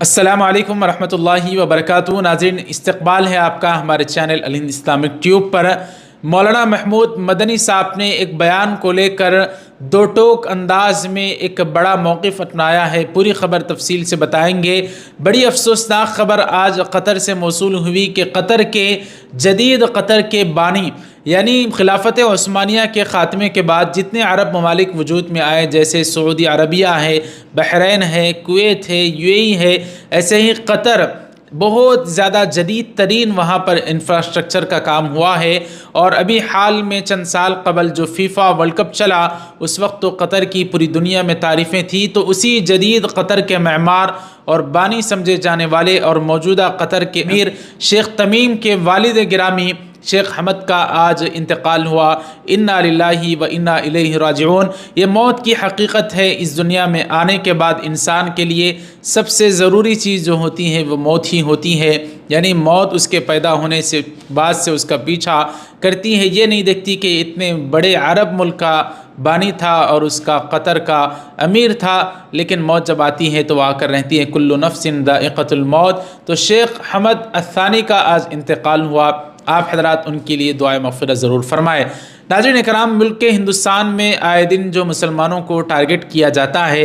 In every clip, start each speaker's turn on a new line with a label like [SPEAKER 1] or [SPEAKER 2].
[SPEAKER 1] अस्सलामु अलैकुम वरहमतुल्लाहि वबरकातुहू। नाज़रीन, इस्तक़बाल है आपका हमारे चैनल अल हिंद इस्लामिक ट्यूब पर। मौलाना महमूद मदनी साहब ने एक बयान को लेकर दो टोक अंदाज में एक बड़ा मौक़िफ़ अपनाया है। पूरी ख़बर तफसील से बताएंगे। बड़ी अफसोसनाक ख़बर आज कतर से मौसूल हुई कि कतर के जदीद कतर के बानी यानी खिलाफत उस्मानिया के ख़ात्मे के बाद जितने अरब ममालिक वजूद में आए, जैसे सऊदी अरबिया है, बहरैन है, कुवैत है, यूएई है, ऐसे ही कतर बहुत ज़्यादा जदीद तरीन वहाँ पर इंफ्रास्ट्रक्चर का काम हुआ है। और अभी हाल में चंद साल कबल जो फीफा वर्ल्ड कप चला, उस वक्त तो कतर की पूरी दुनिया में तारीफ़ें थी। तो उसी जदीद कतर के मेमार और बानी समझे जाने वाले और मौजूदा कतर के अमीर शेख तमीम के वालिद गिरामी शेख हमद का आज इंतकाल हुआ। इन्ना लिल्लाहि व इन्ना इलैहि राजिऊन। ये मौत की हकीकत है। इस दुनिया में आने के बाद इंसान के लिए सबसे ज़रूरी चीज़ जो होती है वो मौत ही होती है। यानी मौत उसके पैदा होने से बाद से उसका पीछा करती है। ये नहीं देखती कि इतने बड़े अरब मुल्क का बानी था और उसका कतर का अमीर था, लेकिन मौत जब आती है तो वो आकर रहती है। कुल्लु नफ्सिन ज़ाइक़तुल मौत। तो शेख हमद अत्तानी का आज इंतकाल हुआ। आप हज़रात उनके लिए दुआए मग़फ़िरत ज़रूर फरमाएँ। नाज़रीन इकराम, मुल्क के हिंदुस्तान में आए दिन जो मुसलमानों को टारगेट किया जाता है,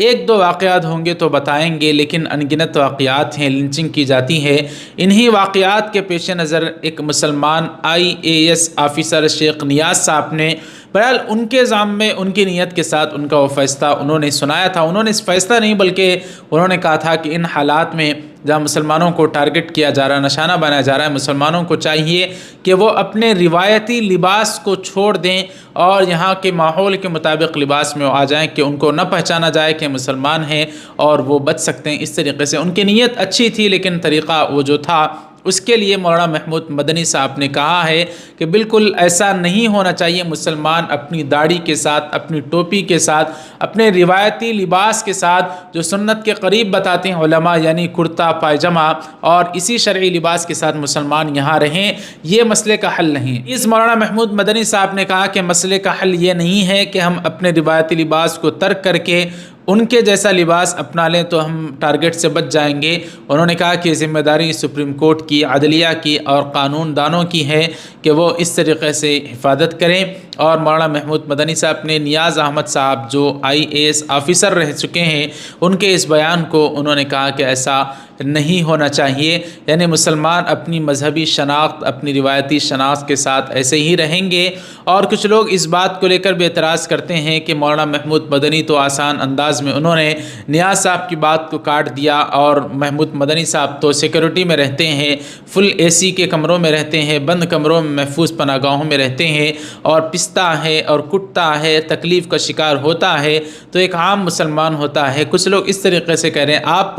[SPEAKER 1] एक दो वाक़यात होंगे तो बताएंगे, लेकिन अनगिनत वाक़यात हैं, लिंचिंग की जाती है। इन्हीं वाक़यात के पेश नज़र एक मुसलमान IAS ऑफ़िसर शेख नियाज़ साहब ने बहरहाल उनके ज़ाम में उनकी नीयत के साथ उनका वो फ़ैसला उन्होंने सुनाया था। उन्होंने इस फ़ैसला नहीं बल्कि उन्होंने कहा था कि इन हालात में जहाँ मुसलमानों को टारगेट किया जा रहा है, निशाना बनाया जा रहा है, मुसलमानों को चाहिए कि वो अपने रिवायती लिबास को छोड़ दें और यहाँ के माहौल के मुताबिक लिबास में आ जाएं कि उनको न पहचाना जाए कि मुसलमान हैं और वो बच सकते हैं। इस तरीके से उनकी नीयत अच्छी थी, लेकिन तरीक़ा वो जो था उसके लिए मौलाना महमूद मदनी साहब ने कहा है कि बिल्कुल ऐसा नहीं होना चाहिए। मुसलमान अपनी दाढ़ी के साथ, अपनी टोपी के साथ, अपने रिवायती लिबास के साथ जो सुन्नत के करीब बताते हैं उलमा, यानी कुर्ता पायजामा और इसी शरई लिबास के साथ मुसलमान यहाँ रहें, ये मसले का हल नहीं। इस मौलाना महमूद मदनी साहब ने कहा कि मसले का हल ये नहीं है कि हम अपने रिवायती लिबास को तर्क करके उनके जैसा लिबास अपना लें तो हम टारगेट से बच जाएंगे। उन्होंने कहा कि ज़िम्मेदारी सुप्रीम कोर्ट की, अदलिया की और कानून दानों की है कि वो इस तरीक़े से हिफाजत करें। और मौलाना महमूद मदनी साहब ने नियाज़ अहमद साहब जो IAS ऑफ़िसर रह चुके हैं, उनके इस बयान को उन्होंने कहा कि ऐसा नहीं होना चाहिए। यानी मुसलमान अपनी मजहबी शनाख्त, अपनी रिवायती शनाख्त के साथ ऐसे ही रहेंगे। और कुछ लोग इस बात को लेकर भी एतराज़ करते हैं कि मौलाना महमूद मदनी तो आसान अंदाज में उन्होंने नियाज़ साहब की बात को काट दिया और महमूद मदनी साहब तो सिक्योरिटी में रहते हैं, फुल AC के कमरों में रहते हैं, बंद कमरों में महफूज पनागाहों में रहते हैं और पिसता है और कुटता है, तकलीफ़ का शिकार होता है तो एक आम मुसलमान होता है। कुछ लोग इस तरीके से कह रहे हैं। आप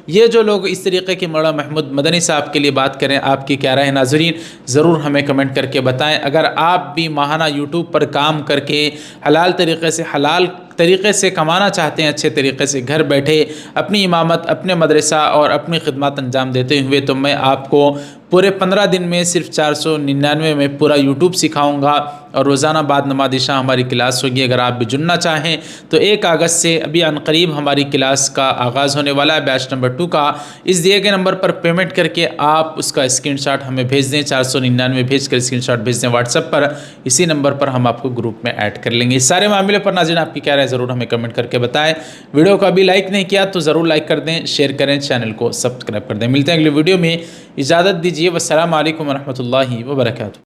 [SPEAKER 1] ये जो लोग इस तरीके की मौलाना महमूद मदनी साहब के लिए बात करें, आपकी क्या राय है? नाज़रीन ज़रूर हमें कमेंट करके बताएं। अगर आप भी माहाना यूट्यूब पर काम करके हलाल तरीक़े से कमाना चाहते हैं, अच्छे तरीक़े से घर बैठे अपनी इमामत, अपने मदरसा और अपनी खिदमत अंजाम देते हुए, तो मैं आपको पूरे 15 दिन में सिर्फ 499 में पूरा यूट्यूब सिखाऊंगा और रोज़ाना बाद नमाज़ इशा हमारी क्लास होगी। अगर आप भी जुड़ना चाहें तो 1 अगस्त से अभी अनकरीब हमारी क्लास का आगाज़ होने वाला है, बैच नंबर 2 का। इस दिए गए नंबर पर पेमेंट करके आप उसका स्क्रीनशॉट हमें भेज दें, 499 भेज कर स्क्रीनशॉट भेज दें व्हाट्सएप पर। इसी नंबर पर हम आपको ग्रुप में ऐड कर लेंगे। इस सारे मामले पर नाज़रीन आपकी क्या राय ज़रूर हमें कमेंट करके बताएं। वीडियो को अभी लाइक नहीं किया तो ज़रूर लाइक कर दें, शेयर करें, चैनल को सब्सक्राइब कर दें। मिलते हैं अगले वीडियो में। इजाज़त दीजिए। वस्सलामु अलैकुम वरहमतुल्लाहि वबरकातुहू।